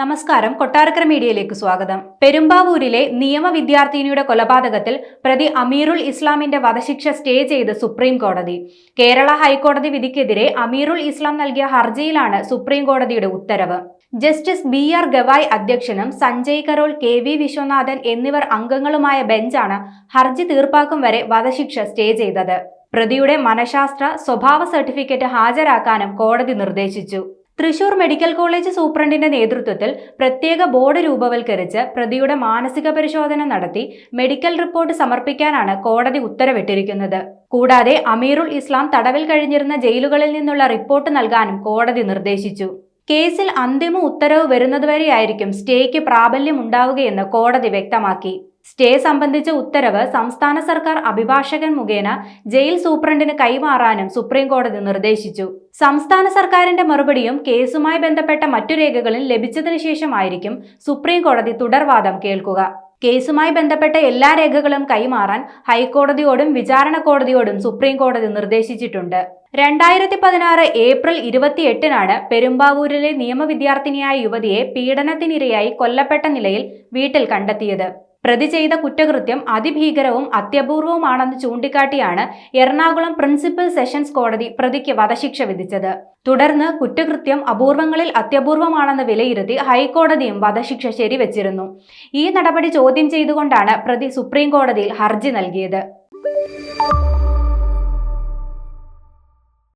നമസ്കാരം. കൊട്ടാരക്കര മീഡിയയിലേക്ക് സ്വാഗതം. പെരുമ്പാവൂരിലെ നിയമ വിദ്യാർത്ഥിനിയുടെ കൊലപാതകത്തിൽ പ്രതി അമീറുൽ ഇസ്ലാമിന്റെ വധശിക്ഷ സ്റ്റേ ചെയ്ത് സുപ്രീം കോടതി. കേരള ഹൈക്കോടതി വിധിക്കെതിരെ അമീറുൽ ഇസ്ലാം നൽകിയ ഹർജിയിലാണ് സുപ്രീം കോടതിയുടെ ഉത്തരവ്. ജസ്റ്റിസ് BR ഗവായ് അധ്യക്ഷനും സഞ്ജയ് കരോൾ, KV വിശ്വനാഥൻ എന്നിവർ അംഗങ്ങളുമായ ബെഞ്ചാണ് ഹർജി തീർപ്പാക്കും വരെ വധശിക്ഷ സ്റ്റേ ചെയ്തത്. പ്രതിയുടെ മനഃശാസ്ത്ര സ്വഭാവ സർട്ടിഫിക്കറ്റ് ഹാജരാക്കാനും കോടതി നിർദ്ദേശിച്ചു. തൃശൂർ മെഡിക്കൽ കോളേജ് സൂപ്രണ്ടിന്റെ നേതൃത്വത്തിൽ പ്രത്യേക ബോർഡ് രൂപവൽക്കരിച്ച് പ്രതിയുടെ മാനസിക പരിശോധന നടത്തി മെഡിക്കൽ റിപ്പോർട്ട് സമർപ്പിക്കാനാണ് കോടതി ഉത്തരവിട്ടിരിക്കുന്നത്. കൂടാതെ അമീറുൽ ഇസ്ലാം തടവിൽ കഴിഞ്ഞിരുന്ന ജയിലുകളിൽ നിന്നുള്ള റിപ്പോർട്ട് നൽകാനും കോടതി നിർദ്ദേശിച്ചു. കേസിൽ അന്തിമ ഉത്തരവ് വരുന്നതുവരെയായിരിക്കും സ്റ്റേക്ക് പ്രാബല്യമുണ്ടാവുകയെന്ന് കോടതി വ്യക്തമാക്കി. സ്റ്റേ സംബന്ധിച്ച ഉത്തരവ് സംസ്ഥാന സർക്കാർ അഭിഭാഷകൻ മുഖേന ജയിൽ സൂപ്രണ്ടിന് കൈമാറാനും സുപ്രീം കോടതി നിർദ്ദേശിച്ചു. സംസ്ഥാന സർക്കാരിന്റെ മറുപടിയും കേസുമായി ബന്ധപ്പെട്ട മറ്റു രേഖകളും ലഭിച്ചതിനു ശേഷമായിരിക്കും സുപ്രീം കോടതി തുടർവാദം കേൾക്കുക. കേസുമായി ബന്ധപ്പെട്ട എല്ലാ രേഖകളും കൈമാറാൻ ഹൈക്കോടതിയോടും വിചാരണ കോടതിയോടും സുപ്രീം കോടതി നിർദ്ദേശിച്ചിട്ടുണ്ട്. 2016 ഏപ്രിൽ 28-നാണ് പെരുമ്പാവൂരിലെ നിയമ വിദ്യാർത്ഥിനിയായ യുവതിയെ പീഡനത്തിനിരയായി കൊല്ലപ്പെട്ട നിലയിൽ വീട്ടിൽ കണ്ടെത്തിയത്. പ്രതി ചെയ്ത കുറ്റകൃത്യം അതിഭീകരവും അത്യപൂർവവുമാണെന്ന് ചൂണ്ടിക്കാട്ടിയാണ് എറണാകുളം പ്രിൻസിപ്പൽ സെഷൻസ് കോടതി പ്രതിക്ക് വധശിക്ഷ വിധിച്ചത്. തുടർന്ന് കുറ്റകൃത്യം അപൂർവങ്ങളിൽ അത്യപൂർവമാണെന്ന് വിലയിരുത്തി ഹൈക്കോടതിയും വധശിക്ഷ ശരിവച്ചിരുന്നു. ഈ നടപടി ചോദ്യം ചെയ്തുകൊണ്ടാണ് പ്രതി സുപ്രീം കോടതിയിൽ ഹർജി നൽകിയത്.